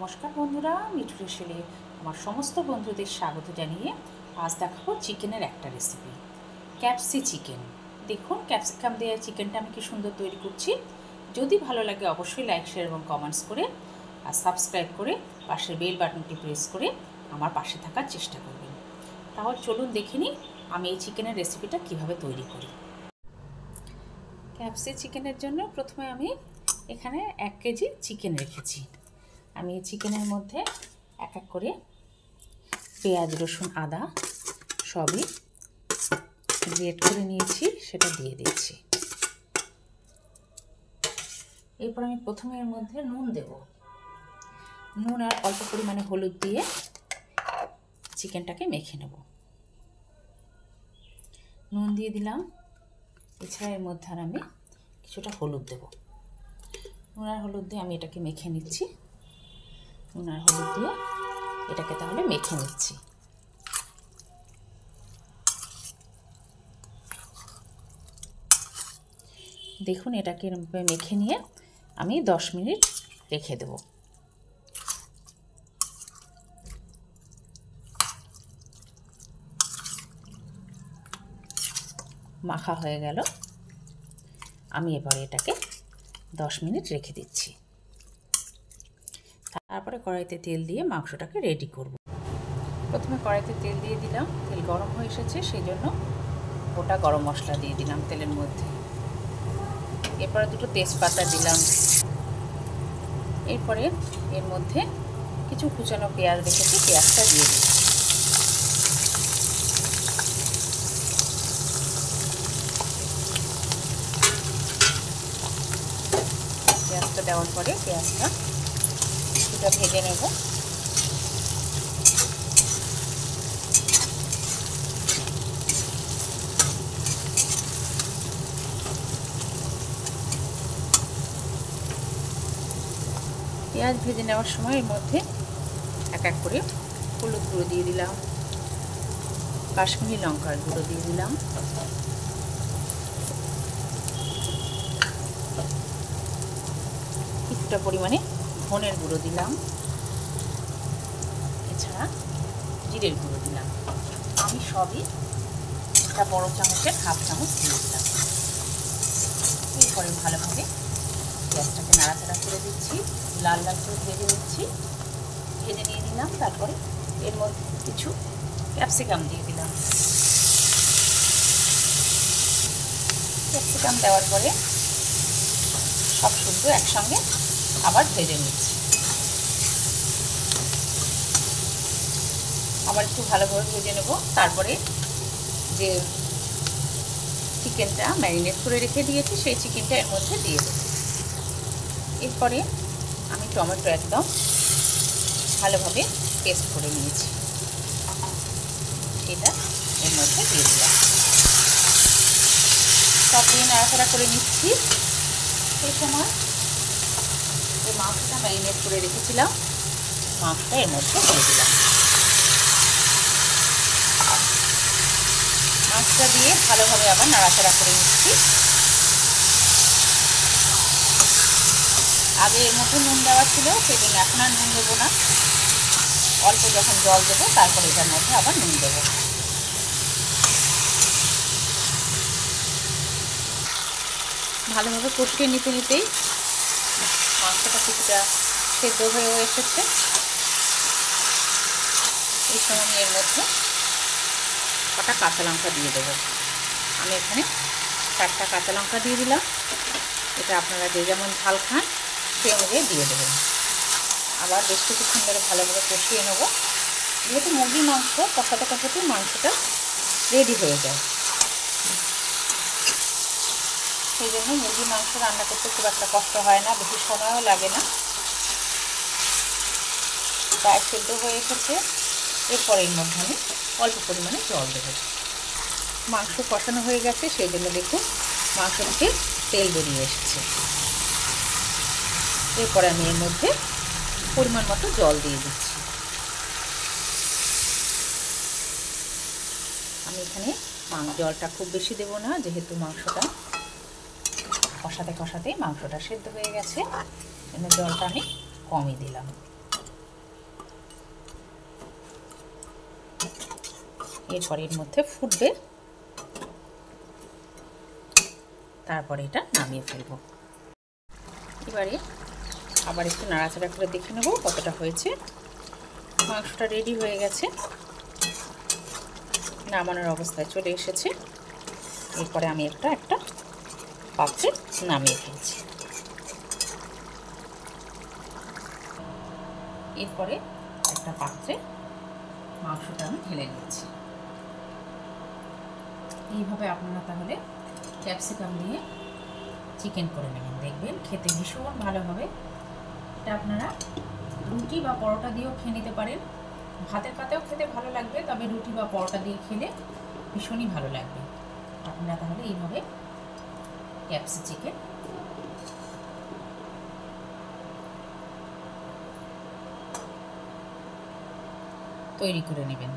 নমস্কার বন্ধুরা, মিঠু রেসিপিতে আমার সমস্ত বন্ধুদের স্বাগত জানিয়ে আজ দেখাবো চিকেনের একটা রেসিপি, ক্যাপসি চিকেন। দেখুন ক্যাপসিকাম দিয়ে চিকেনটা আমি কি সুন্দর তৈরি করছি। যদি ভালো লাগে অবশ্যই লাইক, শেয়ার এবং কমেন্টস করে আর সাবস্ক্রাইব করে পাশের বেল বাটনটি প্রেস করে আমার পাশে থাকার চেষ্টা করবেন। তাহলে চলুন দেখে নিই আমি এই চিকেনের রেসিপিটা কিভাবে তৈরি করি। ক্যাপসি চিকেনের জন্য প্রথমে আমি এখানে 1 কেজি চিকেন রেখেছি। আমি এই চিকেনের মধ্যে এক এক করে পেঁয়াজ, রসুন, আদা সবই গ্রেট করে নিয়েছি, সেটা দিয়ে দিচ্ছি। এরপর আমি প্রথমে এর মধ্যে নুন দেব। নুন আর অল্প পরিমাণে হলুদ দিয়ে চিকেনটাকে মেখে নেব। নুন দিয়ে দিলাম, এছাড়া এর মধ্যে আর আমি কিছুটা হলুদ দেব। নুন আর হলুদ দিয়ে আমি এটাকে মেখে নিচ্ছি। নুন আর হলুদ দিয়ে এটাকে তাহলে মেখে নিচ্ছি। দেখুন এটাকে এরকমভাবে মেখে নিয়ে আমি 10 মিনিট রেখে দেব। মাখা হয়ে গেল, আমি এবারে এটাকে 10 মিনিট রেখে দিচ্ছি। তারপরে কড়াইতে তেল দিয়ে মাংসটাকে রেডি করব। প্রথমে কড়াইতে তেল দিয়ে দিলাম, তেল গরম হয়ে এসেছে, সেই জন্য গোটা গরম মশলা দিয়ে দিলাম তেলের মধ্যে। এরপরে দুটো তেজপাতা দিলাম। এরপরে এর মধ্যে কিছু কুচানো পেঁয়াজ রেখেছি, পেঁয়াজটা দিয়ে দিলাম। পেঁয়াজটা দেওয়ার পরে পেঁয়াজটা কিছুটা ভেজে নেব। পেঁয়াজ ভেজে নেওয়ার সময় এর মধ্যে এক এক করে হলুদ গুঁড়ো দিয়ে দিলাম, কাশ্মীরি লঙ্কার গুঁড়ো দিয়ে দিলাম, কিছুটা পরিমাণে ধনের গুঁড়ো দিলাম, এছাড়া জিরের গুঁড়ো দিলাম। আমি সবই একটা বড় চামচের হাফ চামচ দিয়ে দিলাম। এরপরে ভালোভাবে পেঁয়াজটাকে নাড়াচাড়া করে দিচ্ছি, লাল লাল করে ভেজে নিচ্ছি। ভেজে নিয়ে দিলাম। তারপরে এর মধ্যে কিছু ক্যাপসিকাম দিয়ে দিলাম। ক্যাপসিকাম দেওয়ার পরে সব শুদ্ধ একসঙ্গে আবার ভেজে নিচ্ছি। আবার একটু ভালোভাবে ভেজে নেব। তারপরে যে চিকেনটা ম্যারিনেট করে রেখে দিয়েছি সেই চিকেনটা এর মধ্যে দিয়ে দেব। এরপরে আমি টমেটো একদম ভালোভাবে পেস্ট করে নিয়েছি, সেটা এর মধ্যে দিয়ে দিলাম। সব দিয়ে নাড়াচাড়া করে নিচ্ছি। সেই সময় যে মাংসটা ম্যারিনেট করে রেখেছিলাম মাংসটা এর মধ্যে দিয়ে দিলাম। মাংসটা দিয়ে ভালোভাবে আবার নাড়াচাড়া করে নিচ্ছি। আগে এর মধ্যে নুন দেওয়া ছিল, সেই জন্য এখন আর নুন দেবো না। অল্প যখন জল দেবো তারপরে এটার মধ্যে আবার নুন দেবো। ভালোভাবে কষিয়ে নিতে নিতেই মাংসটা কিছুটা সেদ্ধ হয়েও এসেছে। এই সময় আমি এর মধ্যে কটা কাঁচা লঙ্কা দিয়ে দেবো। আমি এখানে 4টা কাঁচা লঙ্কা দিয়ে দিলাম। এটা আপনারা যে যেমন ঝাল খান সেই অনুযায়ী দিয়ে দেবেন। আবার বেশ কিছুক্ষণ ধরে ভালোভাবে কষিয়ে নেব। যেহেতু মুরগির মাংস কষাতে কষাতে মাংসটা রেডি হয়ে যায়, সেই জন্য মুরগির মাংস রান্না করতে খুব একটা কষ্ট হয় না, বেশি সময়ও লাগে না। প্রায় সেদ্ধ হয়ে এসেছে। এরপরে এর মধ্যে আমি অল্প পরিমাণে জল দেবো। মাংস কষানো হয়ে গেছে, সেই জন্য দেখুন মাংস থেকে তেল বেরিয়ে এসেছে। এরপরে আমি এর মধ্যে পরিমাণ মতো জল দিয়ে দিচ্ছি। আমি এখানে জলটা খুব বেশি দেব না, যেহেতু মাংসটা কষাতে কষাতেই মাংসটা সেদ্ধ হয়ে গেছে, জন্য জলটা আমি কমই দিলাম। এরপরে এর মধ্যে ফুটবে, তারপরে এটা নামিয়ে ফেলবো। এবারে আবার একটু নাড়াচাড়া করে দেখে নেব কতটা হয়েছে। মাংসটা রেডি হয়ে গেছে, নামানোর অবস্থায় চলে এসেছে। এরপরে আমি একটা পাত্রে নামিয়ে ফেলছি। এরপরে একটা পাত্রে মাংসটা আমি ঢেলে নিচ্ছি। এইভাবে আপনারা তাহলে ক্যাপসিকাম দিয়ে চিকেন করে নেবেন, দেখবেন খেতে ভীষণ ভালো হবে। এটা আপনারা রুটি বা পরোটা দিয়েও খেয়ে নিতে পারেন, ভাতের পাতেও খেতে ভালো লাগবে, তবে রুটি বা পরোটা দিয়ে খেলে ভীষণই ভালো লাগবে। আপনারা তাহলে এইভাবে ক্যাপসি চিকেন তৈরি করে নেবেন।